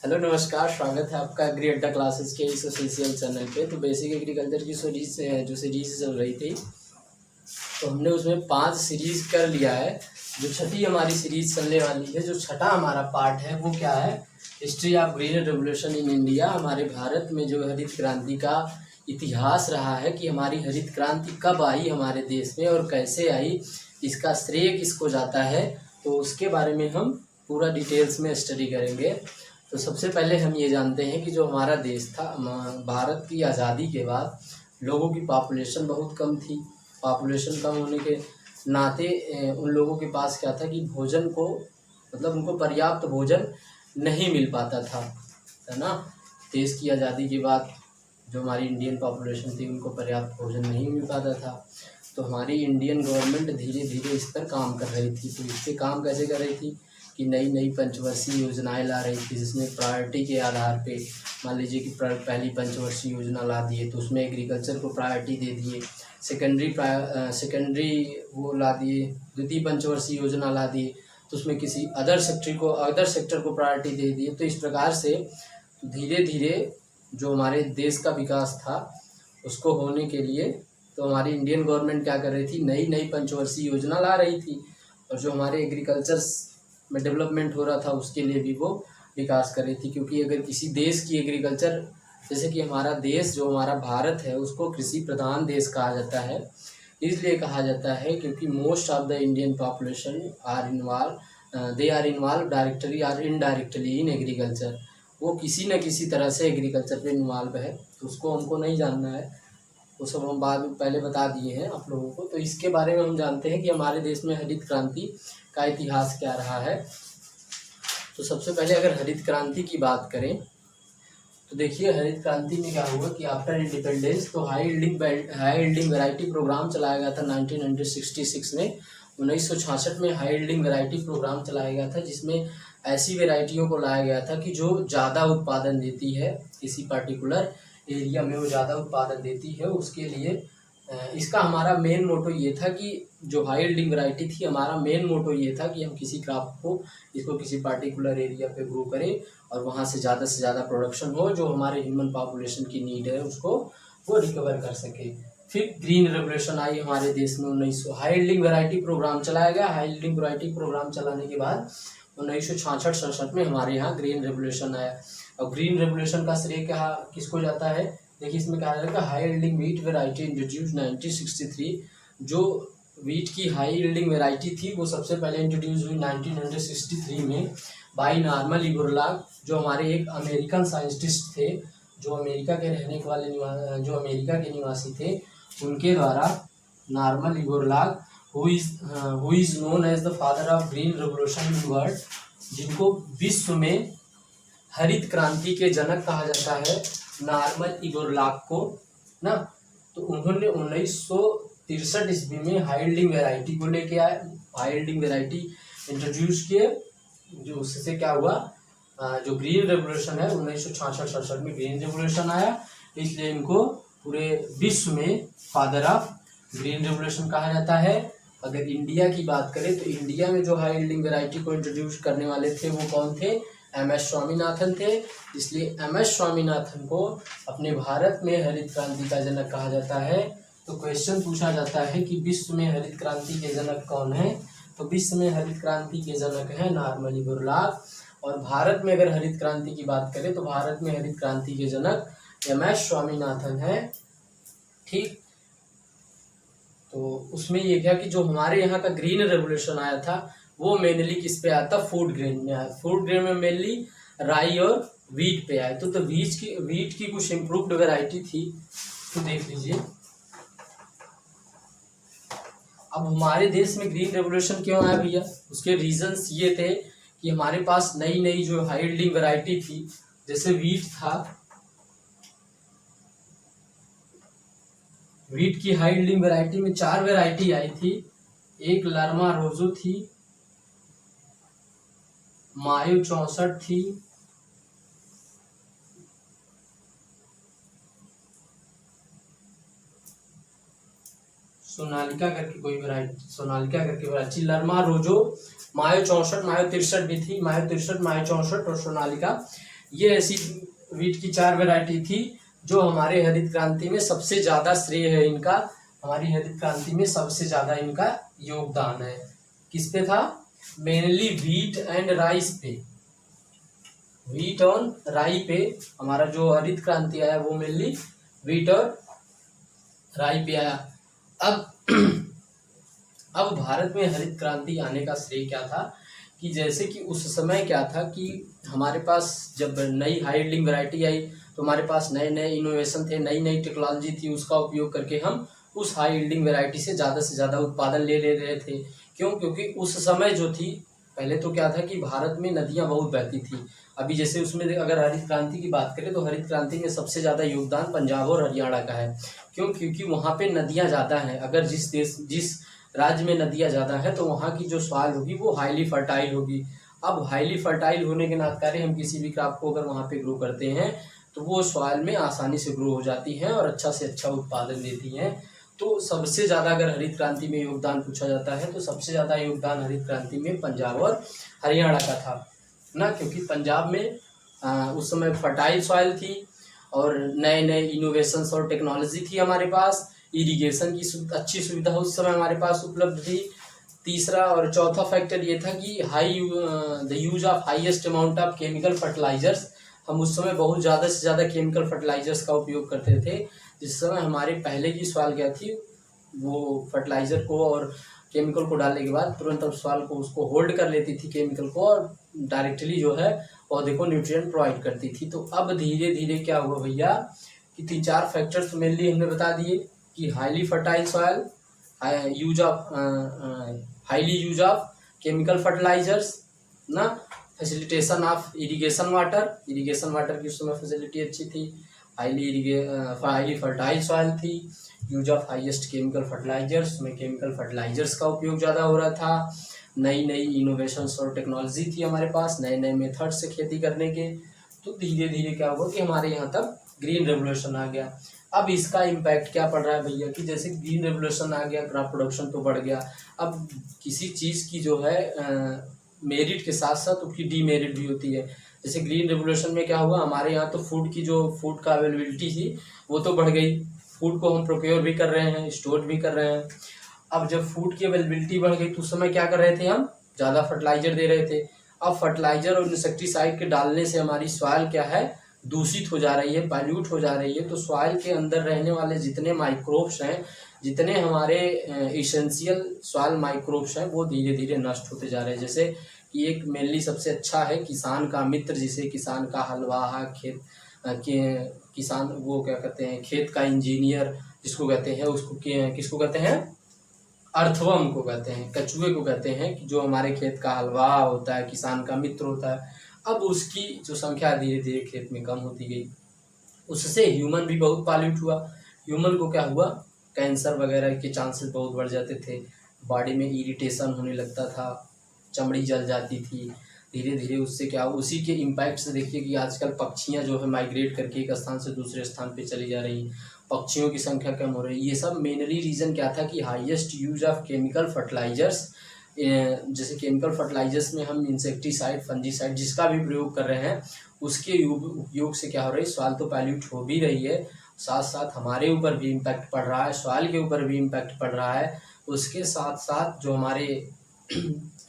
Hello नमस्कार, स्वागत है आपका एग्री अड्डा क्लासेस के इस ऑफिशियल चैनल पे। तो बेसिक एग्रीकल्चर की सीरीज चल रही थी, तो हमने उसमें 5 सीरीज कर लिया है। जो छठी हमारी सीरीज चलने वाली है, जो छठा हमारा पार्ट है वो क्या है, history of green revolution in India. हमारे भारत में जो हरित क्रांति का इतिहास रहा है कि हमारी हरित क्रांति कब आई हमारे देश में और कैसे आई, इसका श्रेय किसको जाता है, तो उसके बारे में हम पूरा डिटेल्स में स्टडी करेंगे। तो सबसे पहले हम ये जानते हैं कि जो हमारा देश था, भारत की आज़ादी के बाद लोगों की पॉपुलेशन बहुत कम थी। पॉपुलेशन कम होने के नाते उन लोगों के पास क्या था कि भोजन को, मतलब उनको पर्याप्त भोजन नहीं मिल पाता था, है ना। देश की आज़ादी के बाद जो हमारी इंडियन पॉपुलेशन थी उनको पर्याप्त भोजन नहीं मिल पाता था। तो हमारी इंडियन गवर्नमेंट धीरे धीरे इस पर काम कर रही थी। तो इस पर काम कैसे कर रही थी कि नई नई पंचवर्षीय योजनाएं ला रही थी, जिसमें प्रायोरिटी के आधार पे, मान लीजिए कि पहली पंचवर्षीय योजना ला दिए तो उसमें एग्रीकल्चर को प्रायोरिटी दे दिए। सेकेंडरी वो ला दिए, द्वितीय पंचवर्षीय योजना ला दिए तो उसमें किसी अदर सेक्टर को प्रायोरिटी दे दिए। तो इस प्रकार से धीरे धीरे जो हमारे देश का विकास था उसको होने के लिए तो हमारी इंडियन गवर्नमेंट क्या कर रही थी, नई नई पंचवर्षीय योजना ला रही थी। और जो हमारे एग्रीकल्चर में डेवलपमेंट हो रहा था उसके लिए भी वो विकास कर रही थी। क्योंकि अगर किसी देश की एग्रीकल्चर, जैसे कि हमारा देश जो हमारा भारत है उसको कृषि प्रधान देश कहा जाता है। इसलिए कहा जाता है क्योंकि most of the Indian population they are involve directly और इनडायरेक्टली इन एग्रीकल्चर। वो किसी न किसी तरह से एग्रीकल्चर पे इन्वॉल्व है। तो उसको हमको नहीं जानना है, वो सब हम बाद में पहले बता दिए हैं आप लोगों को। तो इसके बारे में हम जानते हैं कि हमारे देश में हरित क्रांति का इतिहास क्या रहा है। तो सबसे पहले अगर हरित क्रांति की बात करें तो देखिए, हरित क्रांति में क्या हुआ कि आफ्टर इंडिपेंडेंस तो हाई यील्डिंग वैरायटी प्रोग्राम चलाया गया था 1966 में। 1966 में हाई यील्डिंग वैरायटी प्रोग्राम चलाया गया था, जिसमें ऐसी वैरायटियों को लाया गया था कि जो ज़्यादा उत्पादन देती है, किसी पर्टिकुलर एरिया में वो ज़्यादा उत्पादन देती है। उसके लिए इसका हमारा मेन मोटो ये था कि जो हाई यील्डिंग वैरायटी थी, हमारा मेन मोटो ये था कि हम किसी क्रॉप को, इसको किसी पर्टिकुलर एरिया पे ग्रो करें और वहाँ से ज़्यादा प्रोडक्शन हो, जो हमारे ह्यूमन पॉपुलेशन की नीड है उसको वो रिकवर कर सके। फिर ग्रीन रेवोल्यूशन आई हमारे देश में 1900, हाई यील्डिंग वैरायटी प्रोग्राम चलाया गया। हाई यील्डिंग वैरायटी प्रोग्राम चलाने के बाद 1966-67 में हमारे यहाँ ग्रीन रेवोल्यूशन आया। और ग्रीन रेवोल्यूशन का श्रेय क्या किसको जाता है, देखिए इसमें कहा जाएगा high yielding wheat variety introduce 1963। जो व्हीट की हाई यील्डिंग वैरायटी थी वो सबसे पहले इंट्रोड्यूस हुई 1963 में बाई नॉर्मन बोरलॉग, जो हमारे एक अमेरिकन साइंटिस्ट थे, जो अमेरिका के रहने वाले जो अमेरिका के निवासी थे, उनके द्वारा Norman Borlaug who is known as the father of green revolution in world, जिनको विश्व में हरित क्रांति के जनक कहा जाता है, नॉर्मन बोरलॉग को ना। तो उन्होंने 1963 ईस्वी में हाई यील्डिंग वैरायटी को लेके आए, हाई यील्डिंग वैरायटी इंट्रोड्यूस किए, जो उससे क्या हुआ, जो ग्रीन रेवोल्यूशन है 1966-67 में ग्रीन रेवोल्यूशन आया। इसलिए इनको पूरे विश्व में फादर ऑफ ग्रीन रेवोल्यूशन कहा जाता है। अगर इंडिया की बात करें तो इंडिया में जो हाई यील्डिंग वैरायटी को इंट्रोड्यूस करने वाले थे वो कौन थे, एम.एस. स्वामीनाथन थे। इसलिए एम.एस. स्वामीनाथन को अपने भारत में हरित क्रांति का जनक कहा जाता है। तो क्वेश्चन पूछा जाता है कि विश्व में हरित क्रांति के जनक कौन है, तो विश्व में हरित क्रांति के जनक है नॉर्मन बोरलॉग। और भारत में अगर हरित क्रांति की बात करें तो भारत में हरित क्रांति के जनक एम.एस. स्वामीनाथन है। ठीक, तो उसमें ये क्या कि जो हमारे यहाँ का ग्रीन रेवोल्यूशन आया था वो मेनली किस पे आया था, फूड ग्रेन में आया। फूड ग्रेन में मेनली राई और वीट पे आए। तो वीट की कुछ इम्प्रूव्ड वैरायटी थी, तो देख लीजिए। अब हमारे देश में ग्रीन रेवोल्यूशन क्यों आया भैया, उसके रीजंस ये थे कि हमारे पास नई नई जो हाई यील्डिंग वैरायटी थी, जैसे वीट था, वीट की हाई यील्डिंग वैरायटी में 4 वैरायटी आई थी। एक लर्मा रोजो थी, मायू 64 थी, सोनालिका करके कोई वैरायटी, लर्मा रोजो, मायो 64, मायो 63 भी थी, मायो 63, मायो 64 और सोनालिका, ये ऐसी वीट की 4 वैरायटी थी जो हमारे हरित क्रांति में सबसे ज़्यादा श्रेय है इनका, हमारी हरित क्रांति में सबसे ज़्यादा इनका योगदान है। किस पे था? मेनली व्हीट एंड राइस पे, व्हीट और राई पे हमारा जो हरित क्रांति आया वो मेनली व्हीट और राई पे आया। अब भारत में हरित क्रांति आने का श्रेय क्या था कि जैसे कि उस समय क्या था कि हमारे पास जब नई हाई यील्डिंग वैरायटी आई तो हमारे पास नए नए इनोवेशन थे, नई नई टेक्नोलॉजी थी, उसका उपयोग करके हम उस हाई यील्डिंग वैरायटी से ज़्यादा उत्पादन ले रहे थे। क्यों? क्योंकि उस समय जो थी, पहले तो क्या था कि भारत में नदियाँ बहुत बहती थी। अभी जैसे उसमें अगर हरित क्रांति की बात करें तो हरित क्रांति में सबसे ज़्यादा योगदान पंजाब और हरियाणा का है। क्यों? क्योंकि वहाँ पे नदियाँ ज़्यादा हैं। अगर जिस राज्य में नदियाँ ज़्यादा है तो वहाँ की जो सॉइल होगी वो हाईली फर्टाइल होगी। अब हाईली फर्टाइल होने के नाते हम किसी भी क्रॉप को अगर वहाँ पे ग्रो करते हैं तो वो सॉइल में आसानी से ग्रो हो जाती हैं और अच्छा से अच्छा उत्पादन देती हैं। तो सबसे ज़्यादा अगर हरित क्रांति में योगदान पूछा जाता है तो सबसे ज़्यादा योगदान हरित क्रांति में पंजाब और हरियाणा का था ना, क्योंकि पंजाब में उस समय फर्टाइल सॉइल थी और नए नए इनोवेशंस और टेक्नोलॉजी थी हमारे पास, इरिगेशन की अच्छी सुविधा उस समय हमारे पास उपलब्ध थी। तीसरा और चौथा फैक्टर ये था कि the use of highest amount of chemical fertilizers, हम उस समय बहुत ज़्यादा से ज़्यादा केमिकल फर्टिलाइजर्स का उपयोग करते थे। जिस समय हमारे पहले की सॉइल क्या थी, वो फर्टिलाइज़र को और केमिकल को डालने के बाद तुरंत अब सॉइल को उसको होल्ड कर लेती थी केमिकल को और डायरेक्टली जो है पौधे को न्यूट्रिएंट प्रोवाइड करती थी। तो अब धीरे धीरे क्या हुआ भैया कि 3-4 फैक्टर्स मेनली हमने बता दिए कि highly fertile soil, highly use of chemical fertilizers ना, फैसिलिटेशन ऑफ इरिगेशन वाटर की उस समय फैसिलिटी अच्छी थी, हाईली फर्टाइल सॉइल थी, use of highest chemical fertilizers में केमिकल फर्टिलाइजर्स का उपयोग ज़्यादा हो रहा था, नई नई इनोवेशंस और टेक्नोलॉजी थी हमारे पास, नए नए मेथड से खेती करने के। तो धीरे धीरे क्या हुआ कि हमारे यहाँ तक ग्रीन रेवोल्यूशन आ गया। अब इसका इम्पैक्ट क्या पड़ रहा है भैया कि जैसे ग्रीन रेवोल्यूशन आ गया, क्रॉप प्रोडक्शन तो बढ़ गया। अब किसी चीज़ की जो है मेरिट के साथ साथ उसकी डीमेरिट भी होती है। जैसे ग्रीन रेवोल्यूशन में क्या हुआ, हमारे यहाँ तो फूड का अवेलेबिलिटी थी वो तो बढ़ गई, फूड को हम प्रोक्योर भी कर रहे हैं, स्टोर भी कर रहे हैं। अब जब फूड की अवेलेबिलिटी बढ़ गई तो उस समय क्या कर रहे थे, हम ज़्यादा फर्टिलाइजर दे रहे थे। अब फर्टिलाइजर और इंसेक्टिसाइड के डालने से हमारी सॉइल क्या है, दूषित हो जा रही है, पाइल्यूट हो जा रही है। तो सॉइल के अंदर रहने वाले जितने माइक्रोब्स हैं, जितने हमारे इसेंशियल सॉइल माइक्रोब्स हैं, वो धीरे धीरे नष्ट होते जा रहे हैं। जैसे कि एक मेनली सबसे अच्छा है किसान का मित्र, जिसे किसान का हलवाहा, किसान वो क्या कहते हैं, खेत का इंजीनियर जिसको कहते हैं, उसको किसको कहते हैं, अर्थवर्म को कहते हैं, कछुए को कहते हैं, कि जो हमारे खेत का हलवा होता है, किसान का मित्र होता है। अब उसकी जो संख्या धीरे धीरे खेत में कम होती गई, उससे ह्यूमन भी बहुत पॉल्यूट हुआ। ह्यूमन को क्या हुआ, कैंसर वगैरह के चांसेस बहुत बढ़ जाते थे, बॉडी में इरिटेशन होने लगता था, चमड़ी जल जाती थी। धीरे धीरे उससे क्या, उसी के इम्पैक्ट से देखिए कि आजकल पक्षियां जो है माइग्रेट करके एक स्थान से दूसरे स्थान पे चली जा रही, पक्षियों की संख्या कम हो रही। ये सब मेनली रीज़न क्या था कि highest use of chemical fertilizers, जैसे केमिकल फर्टिलाइजर्स में हम इंसेक्टिसाइड, फंजीसाइड जिसका भी प्रयोग कर रहे हैं, उसके उपयोग से क्या हो रही है, सॉइल तो पॉल्यूट हो भी रही है, साथ साथ हमारे ऊपर भी इम्पैक्ट पड़ रहा है, सॉइल के ऊपर भी इम्पैक्ट पड़ रहा है। उसके साथ साथ जो हमारे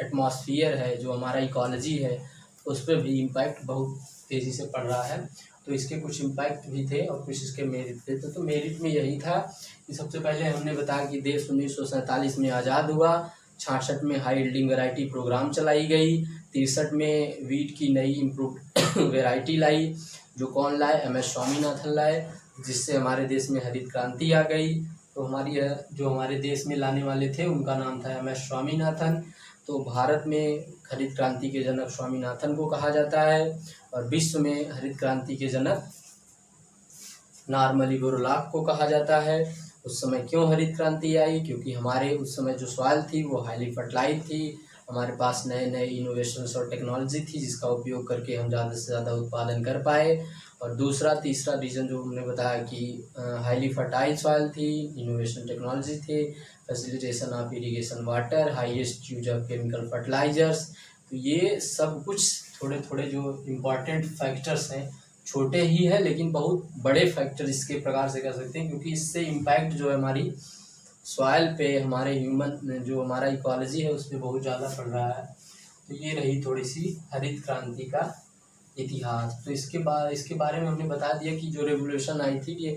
एटमॉस्फियर है, जो हमारा इकोलॉजी है, उस पर भी इम्पैक्ट बहुत तेज़ी से पड़ रहा है। तो इसके कुछ इम्पैक्ट भी थे और कुछ इसके मेरिट थे। तो मेरिट में यही था कि सबसे पहले हमने बताया कि देश 1947 में आज़ाद हुआ, 66 में हाई यील्डिंग वैरायटी प्रोग्राम चलाई गई, 63 में वीट की नई इम्प्रूव वैरायटी लाई, जो कौन लाए, MS स्वामीनाथन लाए, जिससे हमारे देश में हरित क्रांति आ गई। तो जो हमारे देश में लाने वाले थे उनका नाम था MS स्वामीनाथन। तो भारत में हरित क्रांति के जनक स्वामीनाथन को कहा जाता है और विश्व में हरित क्रांति के जनक नॉर्मली बोरलॉग को कहा जाता है। उस समय क्यों हरित क्रांति आई, क्योंकि हमारे उस समय जो सॉइल थी वो हाईली फर्टिलाइज थी, हमारे पास नए नए इनोवेशंस और टेक्नोलॉजी थी जिसका उपयोग करके हम ज़्यादा से ज़्यादा उत्पादन कर पाए। और तीसरा रीज़न जो हमने बताया कि हाईली फर्टाइल सॉइल थी, इनोवेशन टेक्नोलॉजी थे, facilitation of irrigation water, highest use of chemical fertilizers. तो ये सब कुछ थोड़े थोड़े जो इम्पोर्टेंट फैक्टर्स हैं, छोटे ही है लेकिन बहुत बड़े फैक्टर इसके प्रकार से कह सकते हैं, क्योंकि इससे इम्पैक्ट जो है हमारी सॉइल पे, हमारे ह्यूमन जो हमारा इकोलॉजी है उस पर बहुत ज़्यादा पड़ रहा है। तो ये रही थोड़ी सी हरित क्रांति का इतिहास। तो इसके बारे में हमने बता दिया कि जो रेवोल्यूशन आई थी ये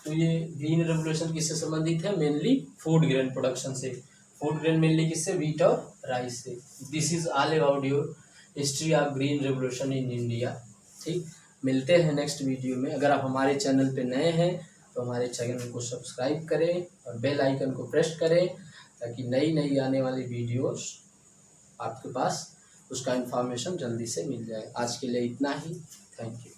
ग्रीन रेवोल्यूशन किससे संबंधित है, मेनली फूड ग्रेन प्रोडक्शन से। फूड ग्रेन मेनली किससे, व्हीट और राइस से। This is all about your history of green revolution in India. ठीक, मिलते हैं नेक्स्ट वीडियो में। अगर आप हमारे चैनल पे नए हैं तो हमारे चैनल को सब्सक्राइब करें और बेल आइकन को प्रेस करें, ताकि नई आने वाली वीडियोस आपके पास उसका इन्फॉर्मेशन जल्दी से मिल जाए। आज के लिए इतना ही। Thank you.